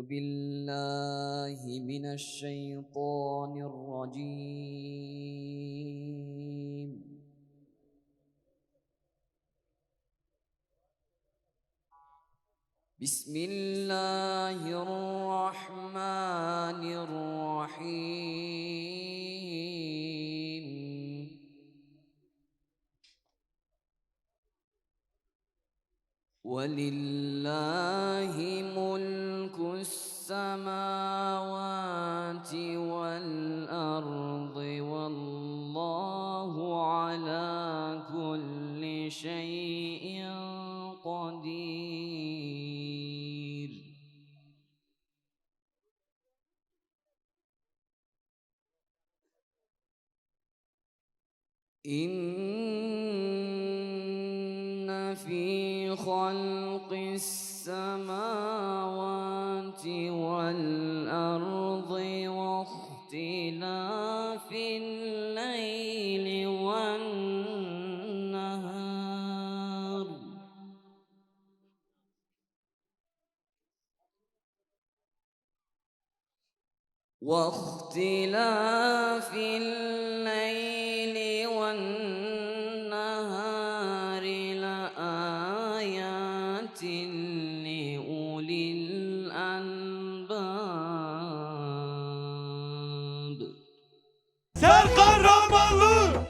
بالله من الشيطان الرجيم. بسم الله الرحمن الرحيم. ولله ملك السماوات والأرض والله على كل شيء قدير. إن في خلق السماوات والأرض واختلاف الليل والنهار لآيات لأولي الألباب. Serkan Rahmanlı!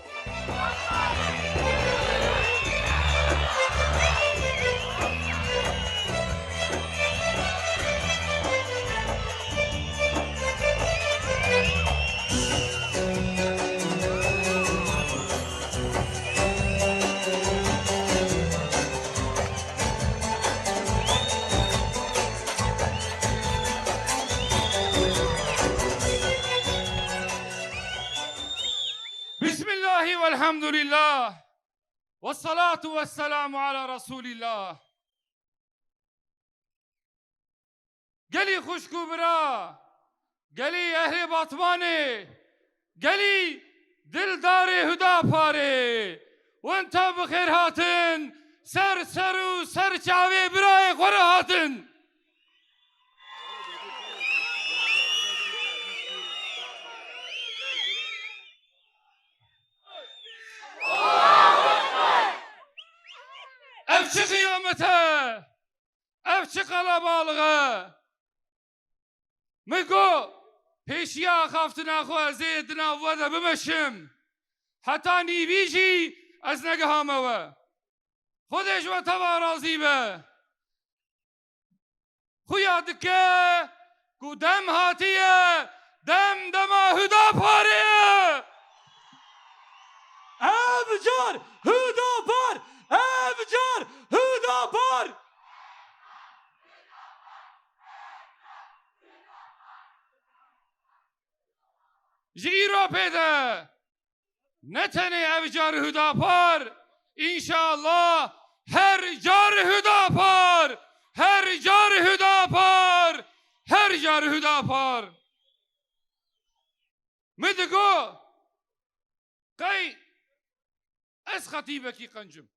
Bismillahi velhamdülillah. Ve salatu ve selamu ala Resulillah. Geli huşku bira, geli ehli batmani, geli dildari hüdapari. Ve ente bixir hatin, ser seru ser çavi birayı kore hatin. Evçi kıyamete, evçi kalabalığı. Migo, peşiya haftına khwazidna vada bimeşim. Hatta nivici az negahame. Khodesh ve tava razı be. Xuya dike, ku dem hatiye, dem dema hüdapariye. Evcar hüdapar, evcar hüdapar. Jiro pede, ne tane evcar hüdapar, inşallah her car hüdapar, her car hüdapar, her car hüdapar. Midigo, kay, es hatibeki kancım.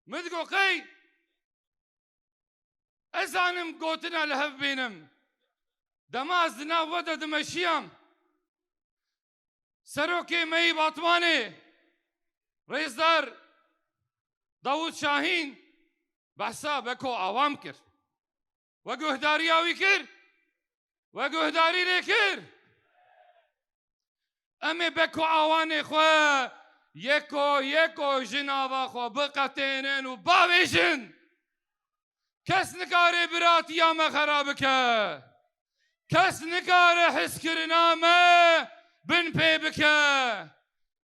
Midigo kay, ezanım gotina lehev benim. Damaz dina vada dimeşiyam. Seroke Meyi Batmani, Reisdar Davud Şahin, bahsa beko avam kir. Ve guhdari avi kir, ve guhdari lekir. Eme beko avane khwa, yeko jinava khwa bıqatenen u bavejin. Kes nikare biratiya me kharab ke. Kes nikare hiskiriname. بن پی بکه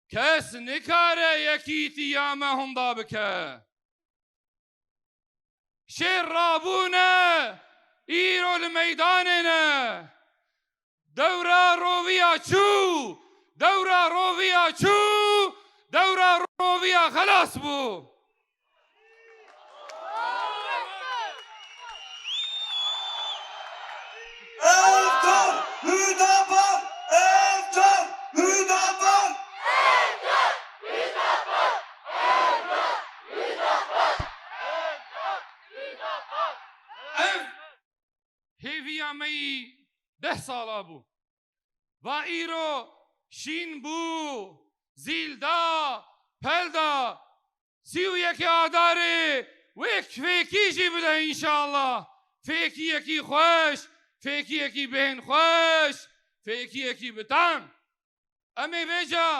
کس نکاره یکی تیامه هم دا بکه شیر رابونه ایرو لمیدانه دورا روویا چو دورا روویا چو دورا روویا خلاص بو Evcan Hüdapar! Evcan Hüdapar! Evcan Hüdapar! Evcan Hüdapar! Evcan Hüdapar! مەی 10 ساڵا بوو و ئیرۆ شین بوو زیلدا پەلدا 31 ئادارێ وێک فێکیژی بدە ئینشاءالله فێکیەکی خۆش فێکیەکی بێن خۆش فێکیەکی بتام ئەمێ بێجا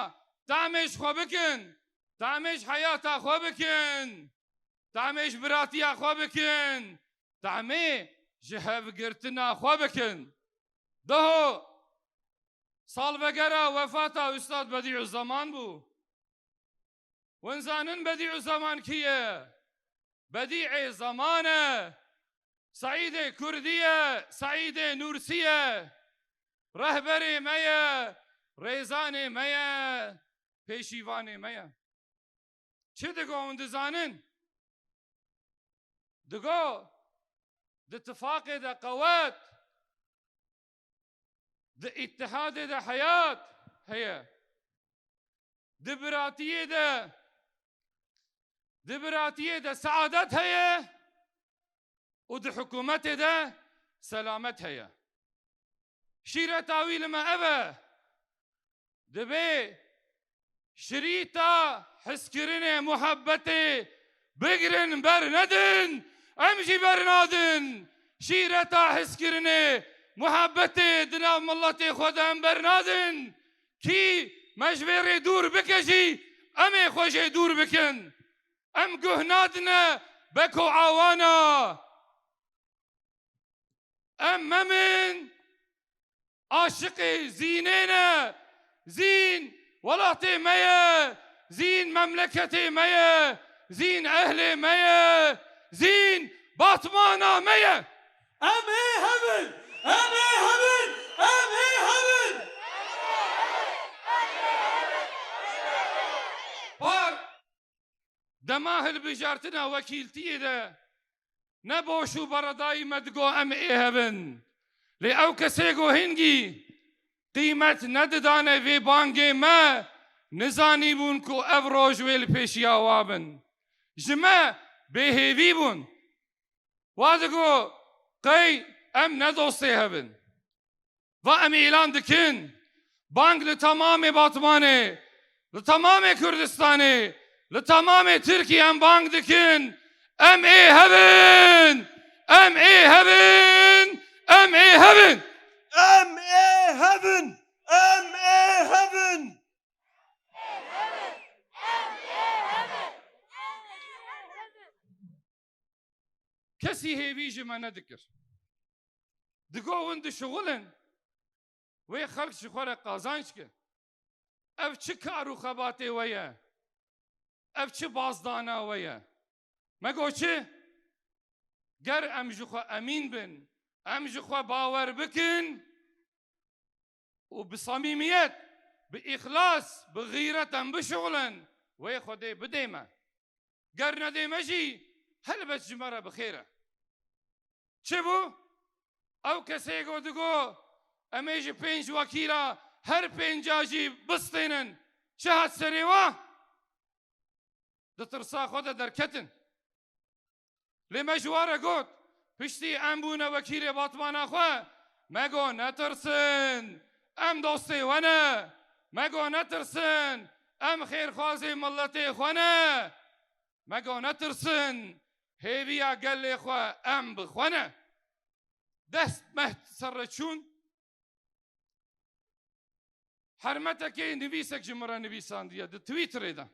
دامێش خۆ بکن دامێش حەیاتا خۆ بکن دامێش براتیا خۆ بکن دامێ ji hevgirtina xwe bikin deho salvegera wefata Üstad Bediüzzaman bû hûn zanin Bediüzzaman kî ye Bedî'ê zaman e Saîdê Kurdî ye Saîdê Nûrsî ye rehberê me ye rêzanê me ye pêşîvanê me ye çi digo hûn dizanin digo di ittifaqê de qewet di îtihadê de heyat heye di biratiyê de saadet heye û di hikûmetê de selamet heye şîreta wî li me ev e dibe şirîta hizkirinê muhebbetê bigirin bernedin em jî bernadin şîreta hizkirinê muhebbetê di nav milletê xwe de em bernadin kî me ji vê rê dûr bike jî em ê xwe jê dûr bikin em guh nadine beko awana em memin aşiqê zînê ne zîn welatê me ye zîn memleketê me ye zîn ehlê me ye zîn batmana me ye Em ê hevin em ê hevin em ê hevin par dema hilbijartina wekîltiyê de ne boş û beredayî me digo em ê hevin lê ew kesê got hingî qîmet nedidane vê bangê me nizanîbûn ku ev roj wê li pêşiya wa bin ji me bêhêvî bûn wa digo qey em ne dostê hevin va em îlan dikin bang li temamê Batmanê li temamê Kurdistanê li temamê Tirkiye em bang dikin em ê hevin em ê hevin em ê hevin em ê hevin em ê hevin kesî hêvî ji me nedikir digo hûn dişuxulin wê xelk ji xwe re qazanc kir ev çi kar û xebatê we ye ev çi bazdana we ye me got çi ger em ji xwe emîn bin em ji xwe bawer bikin û bi samîmiyet bi îxlas bi xîret em bişuxulin wê Xwedê bidê me ger nedê me jî helbet ji me re bi xêr e çi bû ew kesê got digo em ê ji 5 wekîla her 5 jî bistênin çi hat serê we di tirsa xwe de derketin lê me ji ware got piştî em bûne wekîlê Batmana xwe me got netirsin em dostê we ne me got netirsin em xêrxwazê milletê xwe ne me got netirsin hêviya gelê xwe em bixwene dest meht serreçûn hermetekê nivîsek ji min re nivîsandiye di Twitterê de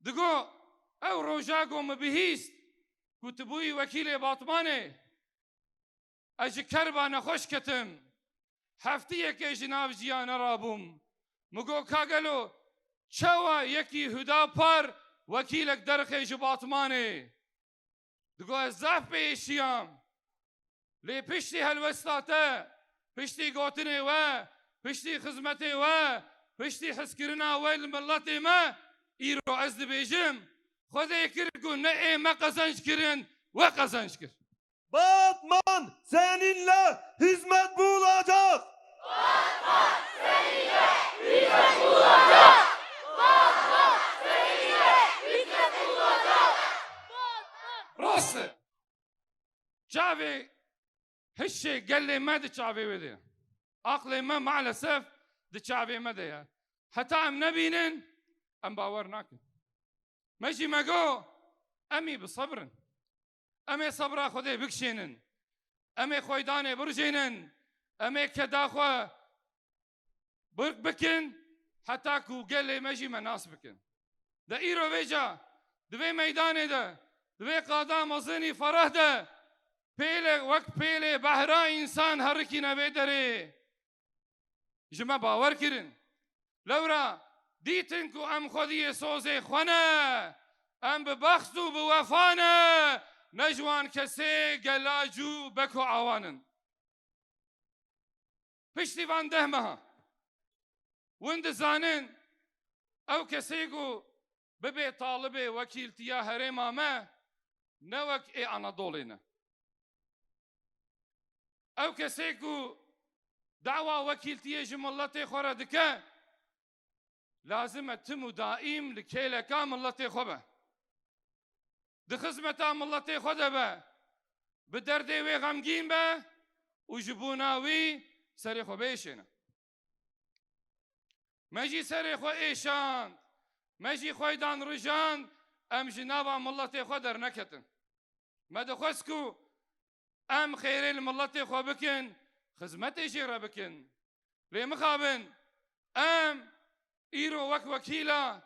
digo ew roja got me bihîst ku tu bûyî wekîlê Batmanê ez ji Kerba nexweş ketim heftiyekê ji nav jiyana rabûm min got ka gelo çawa yekî Hüdapar wekîlek derxê ji Batmanê digo ez zaf pêşiyam lê piştî helwesta te piştî gotinê we piştî xizmetê we piştî hizkirina we li milletê me îro ez dibêjim Xwedê kir ku ne ê me qezanc kirin we qezanc kir Batman seninle hizmet bulacak Batman seninle hizmet bulacak. Batman seninle hizmet bulacak. rast e çavê hişê قال لي ما دشعبي ودي عقلي ما مع الأسف دشعبي ما دي حتى أم نبينن أم باورناك ماشي ما جو أمي بصبرن أمي صبرا خدي بكشينن أمي خويداني برجينن أمي كداخوا برك بكن حتى كو قال لي ماشي مناس بكن دا إيرو بيجا دوي ميداني دا دوي قادا مزني فرح دا بيلي وقت بيلي بحرا إنسان هركي نبي داري جمع باور كرن لورا ديتنكو أم خودي سوزي خوانا أم ببخصو بوفانا نجوان كسي قلاجو بكو عوانن پشتی وان دهمها وند زانن او كسيقو ببي طالبي وكيلتيا هريما ما نوك اي اناضولينا او كسيقو دعوة وكيلتيا جملتي خوردك لازم تمو دائم لكيلا كاملتي خوبه دخزمتا ملتي خوده بدردي وي غمگين به وجبوناوي سري خو بيشنا ماجي سري خو ايشان ماجي خويدان رجان ام جنابا ملتي خو در نكتن ما دخسكو ام خيري الملتي خو بكن خدمتي جيرا بكن لي مخابن ام ايرو وكيلا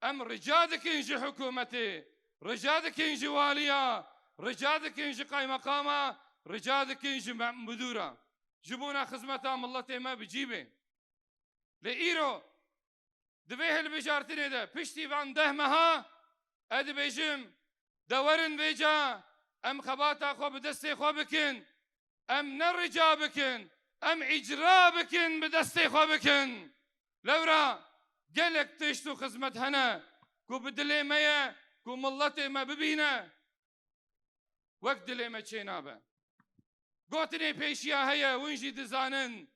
ام رجادك انجي حكومتي رجادك انجي واليا رجادك انجي قاي مقامه رجادك انجي مدوره جبونا خدمتها ملتي ما بجيبه لإيرو دبيه البجارتين ده بشتي فان دهمها اد بيجم دورن بيجا ام خباتا خو بدستي خو بكن ام نرجا بكن ام اجرا بكن بدستي خو بكن لورا قالك تشتو خدمت هنا كو بدلي ميا كو ملتي ما ببينا وقت دلي ما تشينابه قوتني بيشيا هيا وينجي دزانن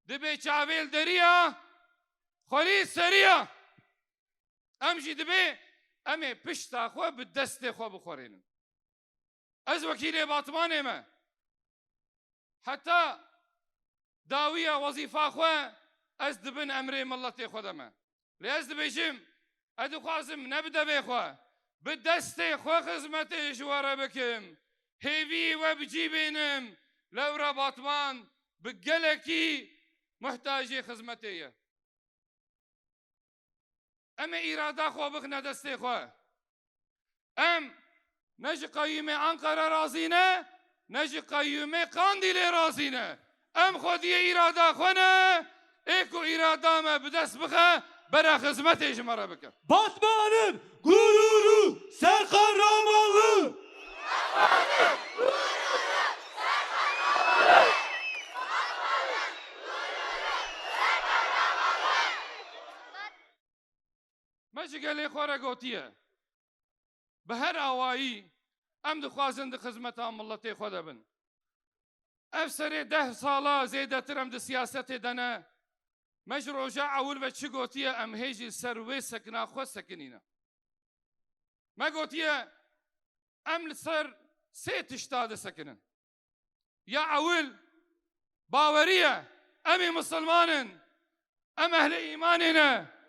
دبي چاويل دريا خولي سريا امجي دبي امي پشتا خو بدست خو بخورين از وكيلي باطماني ما حتى داوية وظيفة خو از دبن امري ملتي خدمه لأز دبيجم ادو خازم نبدا بيخوا بدست خو خدمتي جوارا بكم هيفي وبجيبينم لورا باطمان بقلكي محتاجي خدمتي اما اراده خو بخنا دستي خو ام نجي قيمة انقرة رازينه نجي قيمة قانديلي رازينه ام خودي اراده خونا ايكو اراده ما بدست بخه برا خدمتي جمره بك Batman'ın gururu Serkan Ramalı. ماجي قال لي خورا قوتيه بهر اوايي ام دخوازن خدمتها ملتي خدا بن افسري 10 سالا زيادة ترم سياستي دنا مجرو جاع اول بتشي قوتيه ام هيجي سروي سكنا خو سكنينا ما قوتيه ام لصر سيت اشتاد سكنن يا اول باوريه امي مسلمانن ام اهل ايماننا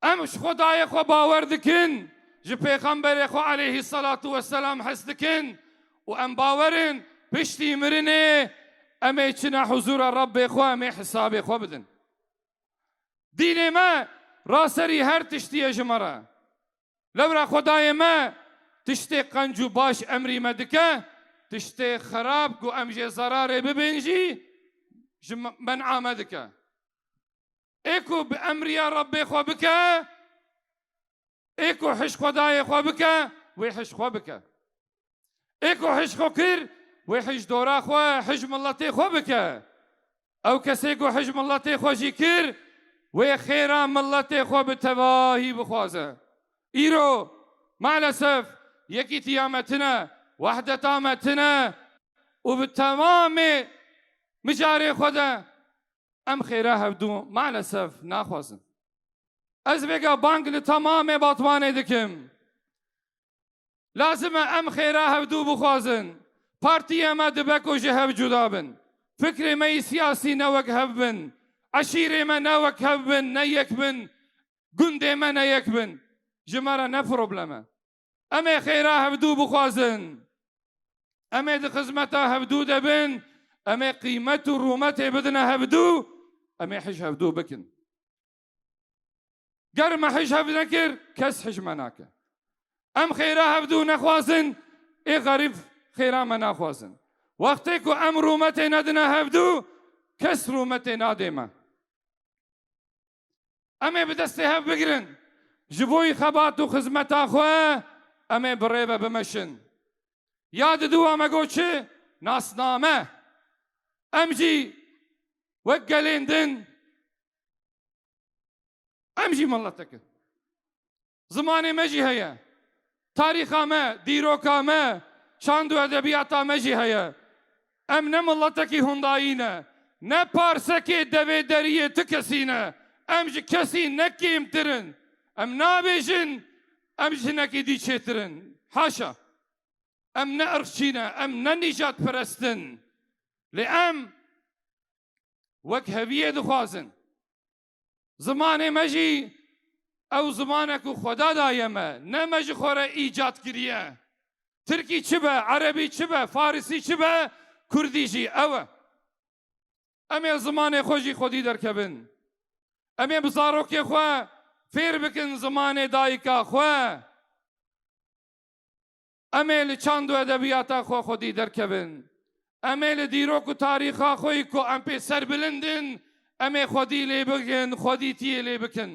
امش خدای خو باور دکن جی پیغمبر خو علیه الصلاة والسلام حس دکن و ام باورن پشتی مرنه امی چنا حضور رب خو امی حساب خو بدن دین ما راسری هر تشتی جمره لورا خدای ما تشتی قنجو باش امری مدکه تشتی خراب کو امجی ضرار ببنجی من عامدکه ايكو بأمر يا ربي خو بك ايكو حش خداي خو بك ويحش خو بك ايكو حش خو كر ويحش دورا خو حجم الله خو بك او كسيكو حجم الله خو جيكر وخيرا من الله خو بتواهي بخوازه ايرو مع الاسف يكي تيامتنا وحدة تامتنا وبالتمام مجاري خدا ام خيرها بدو مع الاسف ناخوزن از بگا بانگ لتمام باطمانه دکم لازمە ئەم خێرا هەفتوو بخوازن پارتی ئەمە دبەک و ژە هەف جودا بن فکرێمەی سیاسی نەوەک هەف بن عەشیرێمە نەوەک هەف بن نەیەک بن گوندێمە نەیەک بن ژمارە نە پرۆبلەمە ئەمێ خێرا هەفتوو بخوازن ئەمێ دی خزمەتە هەفتوو دەبن ئەمێ قیمەت و ڕوومەتێ بدنە هەفتوو ئەمێ حیش هەفتوو بکن گەرمە حیش هەف نەکرد کەس حیشمە ناکە ئەم خێرا هەفتوو نەخوازن ئێ غەریب خێرامە ناخوازن وەختێک و ئەم ڕوومەتێ نەدنە هەفتوو کەس ڕوومەتێ نادێمە ئەمێ بدەستێ هەف بگرن ji بۆی خەبات و خزمەتا خوێ ئەمێ بڕێبە بمەشن یاد دووەمە گۆ چ ناسنامە ئەمجی وەک گەلێندن ئەمجی مڵەتەکە زمانێ مەژی هەیە تاریخامە دیرۆکامە چاند و ئەدەبیاتامەژی هەیە ئەم نە مڵەتەکی هوندایینە نە پارسەکێ دەوێ دەریێ ت کەسینە ئەم ji کەسی نەکێمترن ئەم نابێژن ئەم ژنەکی دیچێترن حاشا ئەم نە ئەرچینە ئەم نە نیژاد پەرەستن لێ ئەم وەک هەویە دخوازن زمانێ مەژی ئەو زمانێک و خۆدا دایەمە نەمەژی خۆرە ئیجاد کریە ترکی چ بە عەرەبی چ بە فارسی چ بە کوردیژی ئەوە ئەمێ زمانێ خۆشی خۆدی دەرکەبن ئەمێ بزارۆکێ خوێ فێر بکن زمانێ دایکا خوێ ئەمێ لە چاند و ئەدەبیاتا خۆ خۆدی دەرکەبن ئەمێ لە دیرۆک و تاریخا خۆی کۆ ئەم پێ سەر بلندن ئەمێ خۆدی لێ بکن خۆدی تیە لێ بکن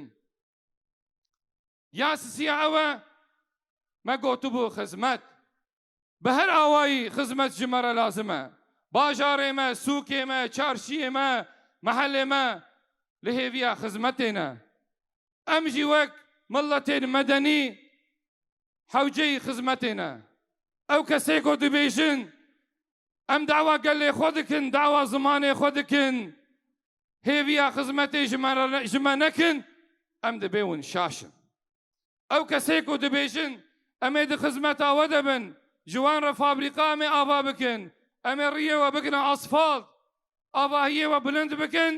یاسسیە ئەوە مەگۆتو بوو خزمەت بە هەر ئاوایی خزمەت ژمەرە لازمە باژارێمە سووکێمە چارشیێمە مەحەلێمە لە هێویە خزمەتێنە ئەمژی وەک مڵەتێن مەدەنی حەوجەی خزمەتێنە ئەو کەسێک و دەبێژن ئەم داوا گەلێ خۆ دکن داوا زمانێ خۆ دکن هێویە خزمەتێ ژمە نەکن ئەم دەبێون شاشن ئەو کەسێک و دەبێژن ئەمێ دی خزمەتاوە دەبن جوان ڕە فابریقا ئەمێ ئاوا بکن ئەمێ ڕیەوە بکنە ئاسفالت ئاواهیەوە بلند بکن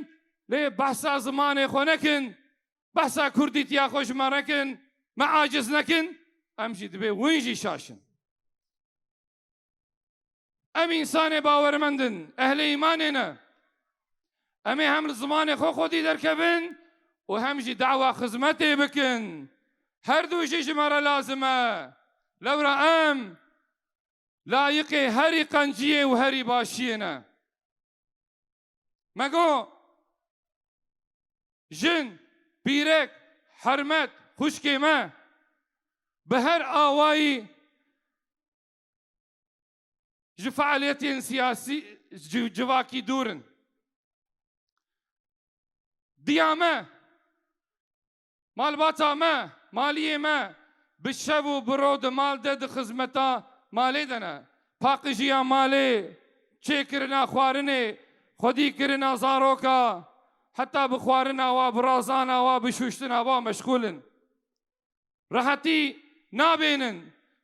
لێ بەحسا زمانێ خۆ نەکن بەحسا کوردی تیا خۆ ژمە نەکن مە عاجز نەکن ئەمژی دەبێ وینژی شاشن ئەم ئینسانێ باوەرمەندن ئەهلە ئیمانێنە ئەمێ هەم لە زمانێ خۆ خۆدی دەرکەبن و هەمژی داوا خزمەتێ بکن هەردووژی ژمەرە لازمە لەورە ئەم لایقێ هەری قەنجیە و هەری باشیێنە مەگۆ ژن پیرێک حرمەت خوشکێمە بە هەر ئاوایی ji فعالiyetên siyasî civakî dûrin diya me malbata me maliyê me bi şev û bi ro di mal de di xizmeta malê de ne paqijiya malê çêkirina xwarinê xwedîkirina zaroka heta bi xwarina wa bi razana wa bi şûştina wa meşgûlin rehetî nabênin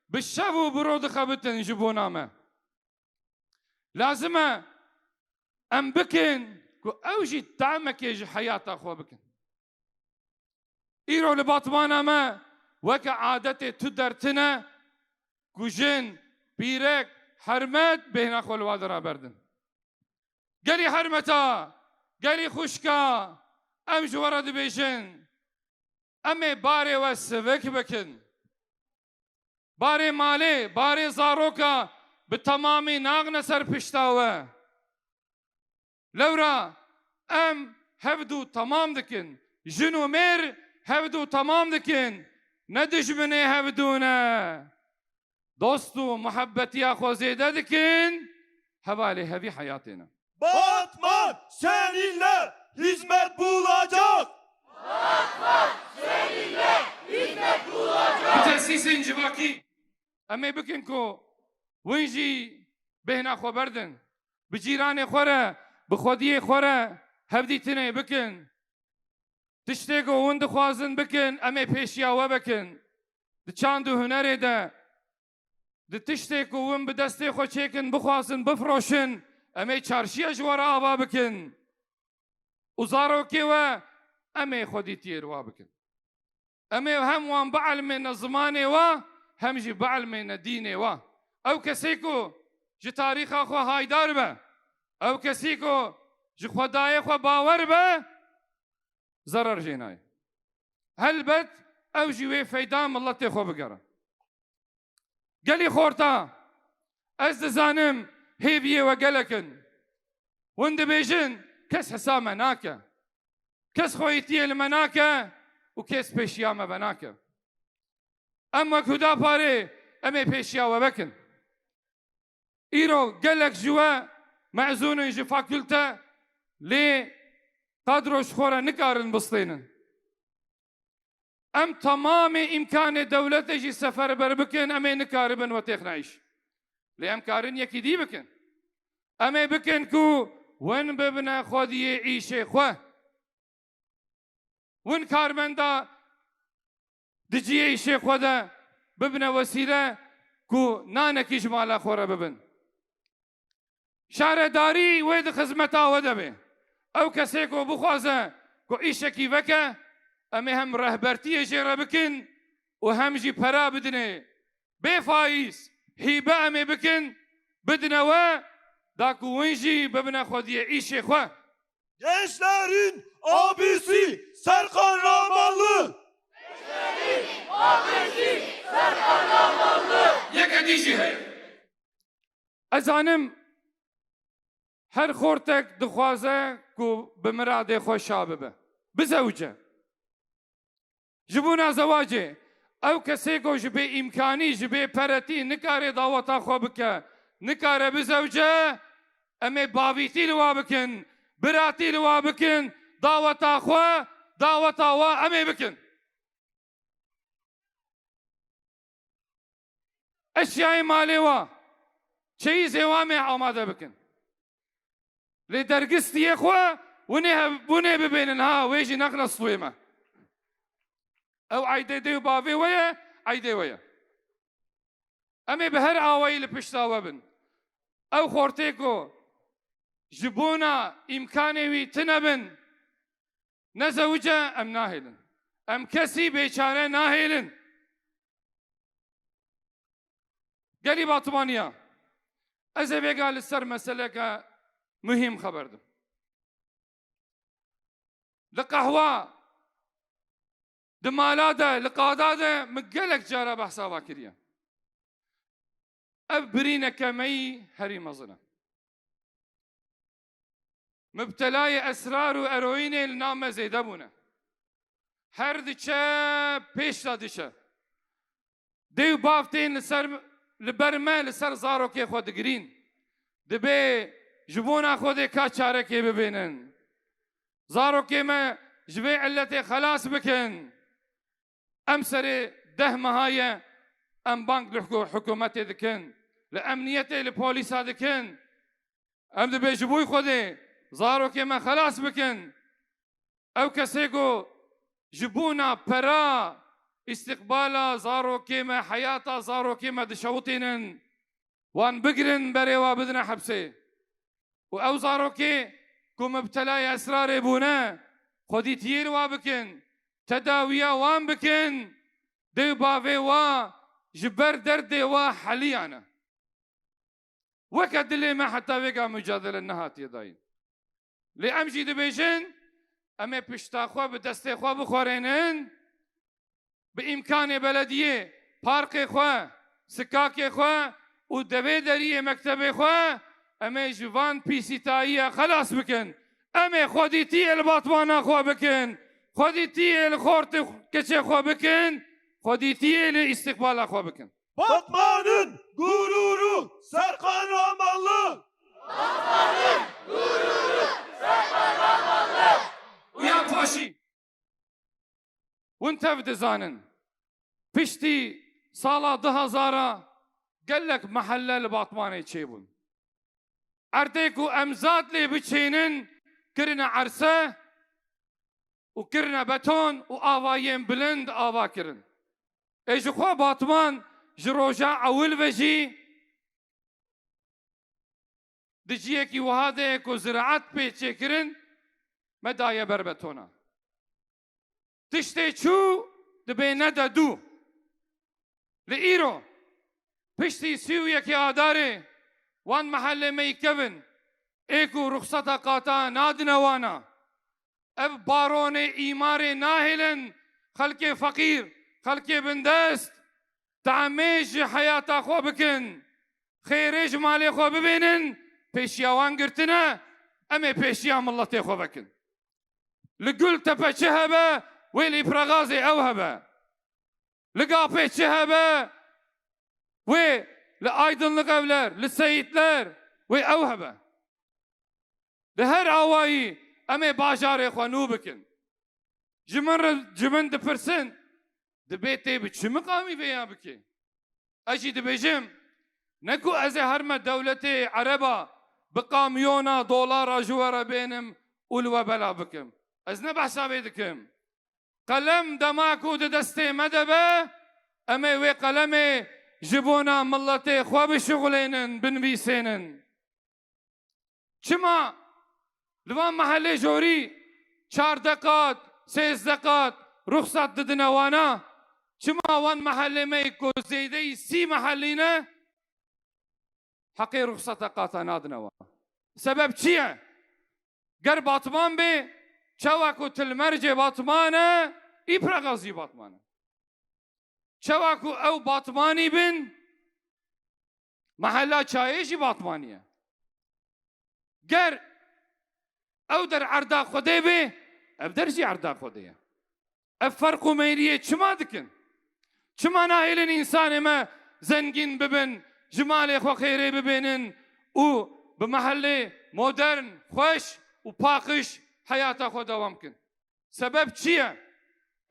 bi şev û bi ro dixebitin ji bona me لازمە ئەم بکن و ئەو ژی تامەکێ ji حەیاتا خۆ بکن ئیرۆ لە باتمانە مە وەکە عادەتێ تو دەرتنە ku jin pîrek hermet bêhna xwe li wa deraberdin gelî hermeta gelî xuşka em ji we re dibêjin em ê barê we sivik bikin barê malê barê zaroka bi temamî naxne ser pişta we lewra em hevdû temam dikin jin û mêr hevdû temam dikin ne dijminê hevdûne dost û muhebbetiya xwe zêde dikin hevalê hevî hayatê ne Batman seninle hizmet bulacak. Batman seninle hizmet bulacak. bi tesîsên civakî em ê bikin ku wîn jî bêhna xwe berdin bi cîranê xwe re bi xwediyê xwe re hevdîtinê bikin tiştê ku hûn dixwazin bikin em ê pêşiya we bikin di çand û hunerê de di tiştê ku win bi destê xwe çêkin bixwazin bifroşin em ê çarşiya ji were ava bikin û zarokê we em ê xwedîtiyê li wa bikin. Em ê hem wan bielmêne zimanê we hem jî bielmêne dînê we. Ew kesê ku ji tarîxa xwe haydar be, ew kesî ku ji xwedayê xwe bawer be, zarar jê nayê. Helbet ew jî wê feyda milletê xwe bigere. Gelî xorta, ez dizanim hêviyê we gelekin. Hûn dibêjin kes hesa me nake, kes xweyîtiyê li me nake û kes pêşiya me venake. Em wek Hudaparê em ê pêşiya we vekin. Îro gelek ji we mezûnin ji fakülte lê qadro ji xwe re nikarin bistênin. Em tamamê îmkanê dewletê jî seferber bikin, em ê nikaribin we têxneyîş. Lê em karin yekî dî bikin. Em ê bikin ku win bibine xwediyê îşê xwe. Win karmenda di ciyê îşê xwe de bibine wesîle ku nanekî ji mala xwe re bibin. Şaredarî wê di xizmeta we de bê. Ew kesê ku bixwaze ku îşekî veke, em ê hem rehbertiyê jê re bikin û hem jî pera bidinê. Bê faiz hîbe em ê bikin, bidine we da ku win jî bibine xwediyê îşê xwe. Gençlerin abisi Serkan Ramanlı. Yeke dî jî heye. Ez zanim her xortek dixwaze ku bi miradê xwe şa bibe. Bizewce. Ji bûna zewacê, ew kesê ku ji bê îmkanî, ji bê peretî nikare daweta xwe bike, nikare bizewce, em ê bavîtî li wa bikin, biratî li wa bikin, daweta xwe, daweta we em ê bikin. Eşyayê malê we, çeyîzê we em ê amade bikin. Lê dergistiyê xwe hûnê bibênin ha, wê jî nexne stûyê me. Ew eydê dê û bavê we ye, eydê we ye. Em ê bi her awayî li pişta we bin. Ew xortê ku ji bûna îmkanê wî tune bin, ne zewce em nahêlin. Em kesî bêçare nahêlin. Gelî Batmaniya, ez ê vêga li ser meseleke mühim xeber dim. Li qehwa, di mala de, li qada de min gelek cara behsa wa kiriye. Ev birîneke me yî herî mezin e. Mübtelayê esrar û eroînê li name zêde bûne. Her diçe pêş da diçe. Dê û bav tên li ber me li ser zarokê xwe digirîn. Dibe ji bona xwe dê ka çarekê bibênin. Zarokê me ji vê illetê xelas bikin. Em serê 10 mehaye em bank li hikûmetê dikin. Li emniyetê li polîsa dikin. Em dibe ji bo xwe dê zarokê me xelas bikin. Ew kesê ku ji bona pera îstiqbala zarokê me, heyata zarokê me dişewitînin, wan bigirin berê wa bidine hepsê. û ew zarokê ku mübtelayê esrarê bûne, xwedîtiyê li wa bikin, tedawiya wan bikin, dê bavê wa ji ber derdê wa heliyan e. Weke dilê me heta vêga mücadele nehatiye dayîn. Lê em jî dibêjin, em ê pişta xwe bi destê xwe bixwarênin, bi îmkanê belediyê, parkê xwe, sikakê xwe û devê deriyê mektebê xwe, em ê ji van pîsîtayîya xelas bikin. Em ê xwedîtiyê li Batmana xwe bikin, xwedîtiyê li xortê keçê xwe bikin, xwedîtiyê li îstiqbala xwe bikin. Batman'ın gururu Serkan Ramanlı. Uyan poşî. Hûn tev dizanin. Piştî sala 2000 gelek mehelle li Batmanê çêbûn. Erdê ku em zat lê biçênin, kirine erse û kirine beton û avayên bilind ava kirin. Ê ji xwe Batman جروجا اول وجی دجیه کی وهاده کو زراعت پیچه کرن مدایه بربتونا تشتی چو دبی نده دو لئیرو پشتی سیو یکی آداره وان محله می کون ایکو رخصتا قاطا نادنوانا اف بارون ایمار ناهلن خلق فقیر خلق بندست تعمیج حیاتا خو بکن خیرش مالی خو ببینن پیشیاوان گرتنه امی پیشیا ملتی خو بکن لگل تپا چه هبه ویلی پرغازی او هبه لقاپی چه هبه وی لآیدنلق evler لسیتler وی او هبه لهر آوایی امی باجار خوانو بکن جمن دپرسن دبیتی به چه مقامی بیا بکی اجی دبیجم نکو از هرم دولت عربا بقامیونا دولار جوارا بینم اولو بلا بکم از نبحثا بیدکم قلم دماکو دسته مدبه امی وی قلم جبونا ملت خواب شغلینن بنویسینن چما لوان محله جوری 4 دقات 3 دقات رخصت ددنوانا چما وان محله می کو زیده 30 محلینه حقی رخصت قاطا نادنوا سبب چیه گر باطمان بی چواکو تلمرج باطمانه ای پرغازی باطمانه چواکو او باطمانی بن محله چایشی باطمانیه گر او در عردا خوده بی او درجی عردا خوده اف فرق و میریه چما دکن چما ناهلن انسان ما زنگین ببن جمال خو خیره ببینن و به محله مدرن خوش و پاکش حیاتا خو دوام کن سبب چیه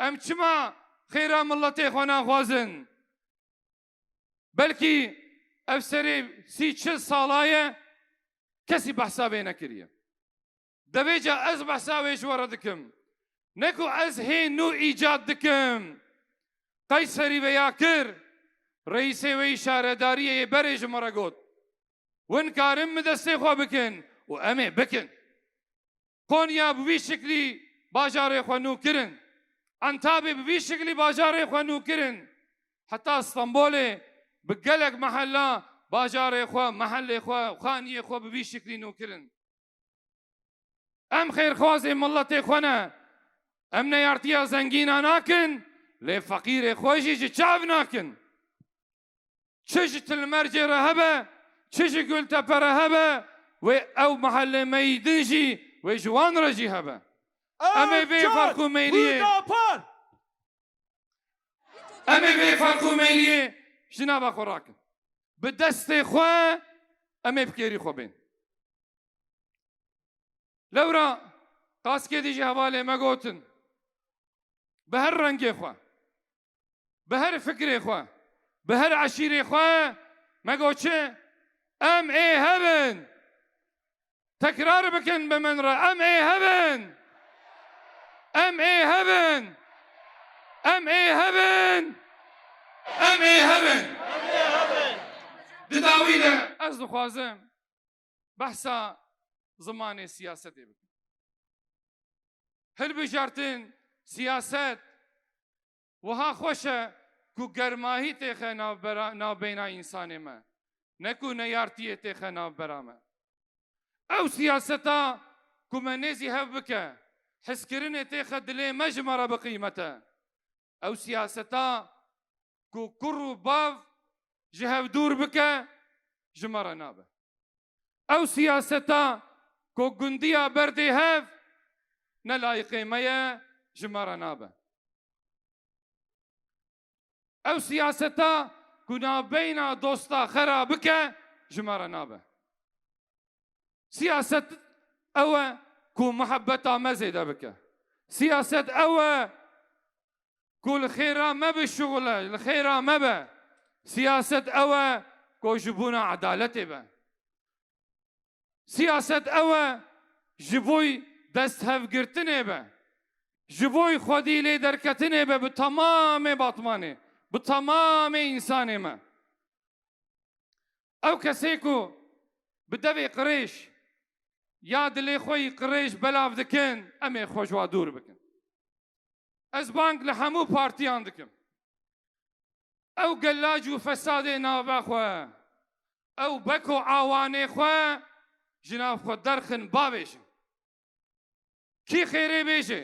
ام چما خیره ملت خو نخوازن بلکی افسری 30 سالایه کسی بحثا بی نکریه دبیجا از بحثا ویش وردکم نکو از هی نو ایجاد دکم قیصری ویا کر رئیس وی شهرداری برج مرا گوت ون کارم دسته خو بکن و امه بکن قونیا بوی شکلی باجار خو نو کرن انتابه بوی شکلی باجار خو نو کرن حتی اسطنبول بگلک محله باجار خو محله خو خانی خو بوی شکلی نو کرن ام خیر خوازی ملت خونه ام نیارتیا زنگینا ناکن لی فقیر خوشی چه چاو ناکن چش تلمرج رهبه چش گل تپه رهبه و او محل میدنجی و جوان رجی هبه امی وی فرقو میلیه امی وی فرقو میلیه جناب خوراکن به دست خواه امی بکیری خو بین لورا قاسکه دیجی حواله مگوتن به هر رنگ خواه به هر فکر خواه به هر عشیر خواه مگو چه ام ای هبن تکرار بکن به من را ام ای هبن ام ای هبن ام ای هبن ام ای هبن دداویده از دخوازم بحثا زمان سیاستی بکن هل بجارتن سیاست وها خوشه کو گرماهی تیخه نابینا انسان ما نکو نیارتی تیخه نابرامه او سیاستا کو منیزی هف بکه حس کرن تیخه دلی مجمره بقیمته او سیاستا کو کرو باف جهف دور بکه جمره نابه او سیاستا کو گندیا بردی هف نلایقی میا جمره نابه او سیاستا کنا بینا دوستا خرابکه جمره نابه سیاست او کو محبتا مزیده بکه سیاست او کو الخيرا ما بالشغل الخيرا ما به سیاست او کو جبونا عدالت به سیاست او جبوی دست هفگرتنه به جبوی خودی لی درکتنه به تمام باطمانه bu tamam insanê me. Ew kesê ku bi devê qirêj ya dilê xwe yî qirêj belav dikin, em ê xwe ji wa dûr bikin. Ez bang li hemû partiyan dikim. Ew gelac û fesadê nava xwe, ew bek û awanê xwe ji nav xwe derxin bavêjin. Kî xêrê bêje,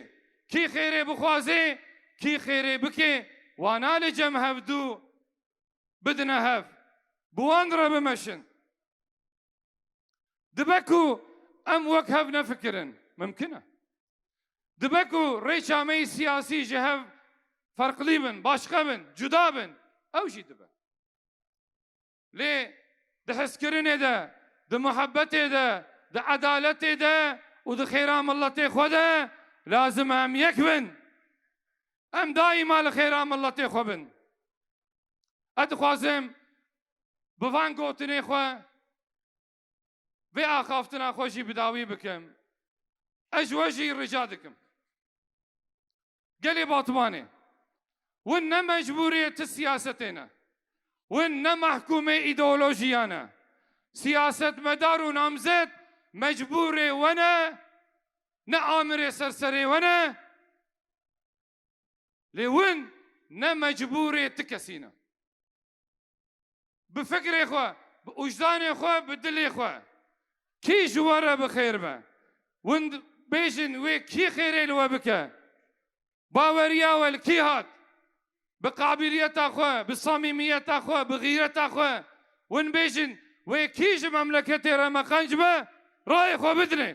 kî xêrê bixwaze, kî xêrê bike, wan nalê cem hevdû bidine hev. Bi wan re bimeşin. Dibe ku em wek hev nefikirin. Mümkün e. Dibe ku rêça me siyasî ji hev farklî bin, başka bin, cuda bin. Ew jî dibe. Lê di hezkirinê de, di muhebbetê de, di edaletê de û di xêra milletê xwe de lazim em yek bin. Em daîma li xêra milletê xwe bin. Ez dixwazim bi van gotinê xwe vê axaftina xwe jî bidawî bikim. Ez ji we jî rica dikim. Gelê Batmanê win ne mecbûriyê ti siyasetê ne. Win ne mehkûmê îdeolojiya ne. Siyasetmedar û namzet mecbûrê we ne, ne amirê serserê we ne. Lê win ne mecbûrê ti kesî ne. Bi fikrê xwe, bi ujdanê xwe, bi dilê xwe kî ji we re bi xêr be. Win bêjin wê kî xêrê li we bike. Baweriya we li kî hat? Bi qabiliyeta xwe, bi samîmiyeta xwe, bi gîreta xwe. Win bêjin wê kî ji memleketê re me qenc be, rayê xwe bidine.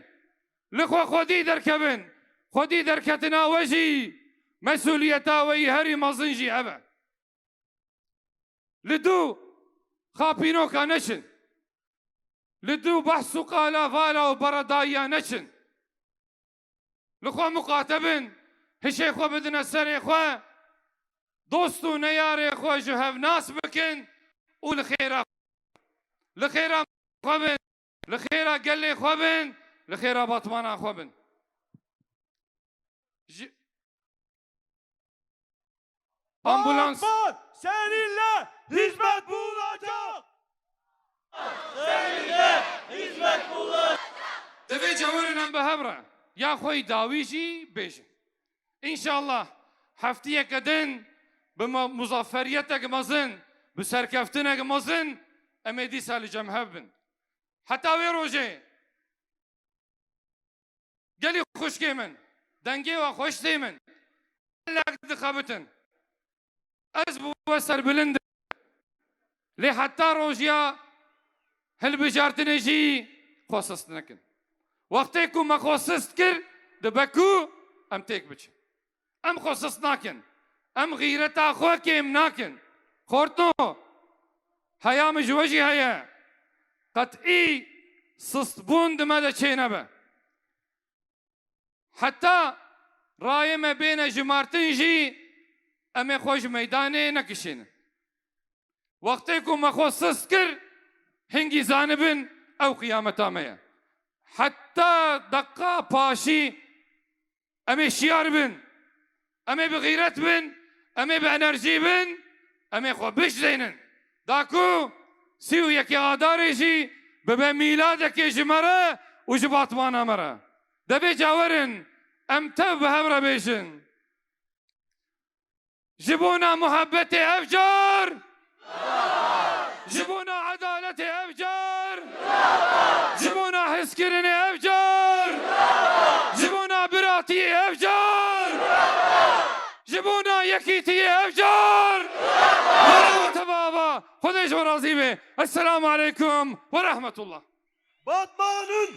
Li xwe xwedî derkevin. Xwedî derketina we jî mesuliyeta we yî herî mezin jî ev e. Li dû xapînoka neçin. Li dû behs û qala vala û beredaiya neçin. Li xwe muqatebin, hişê xwe bidine serê xwe, dost û neyarê xwe ji hev nas bikin û li xêra xwe bin, li xêra gelê xwe bin, li xêra Batmana xwe bin. Ambulans. Batman seninle hizmet bulacak. Seninle hizmet bulacak. Divê cewarên em bi hev re ya xwe dawî jî bêjin. İnşallah heftiyeke din bi muzaferiyetek mezin, bi serkeftinek mezin em ê dîsa li cem hev bin. Heta wê rojê gelî xuşkê min, dengê we xweş tê min, lek dixebitin. Ez bi we serbilind lê heta rojiya hilbijartinê jî xwe sist nekin. Wextê ku me xwe sist kir, dibe ku em têk biçin. Em xwe sist nakin. Em gîreta xwe kêm nakin. Xortno, heya min ji we jî heye. Qetî sistbûn di me de çê nebe. Heta rayê me bêne ji martin jî em ê xwe ji meydanê nekişînin. Wextê ku me xwe sist kir, hingî zanibin ew qiyameta me ye. Heta deqa paşî em ê şiyar bin, em ê bi gîret bin, em ê bi enerjî bin, em ê xwe bişzênin. Da ku sî û yekê adarê jî bibe mîladekê ji me re û ji Batmana me re. Divê cawerin em tev bi hev re bêjin. Ji bona muhebbetê ev car, ji bona edaletê ev car, ji bona hezkirinê ev car, ji bona biratiyê ev car, ji bona yekîtiyê ev car. Xwedê ji we razî be. Esselamu aleyküm ve rahmetullah. Batman'ın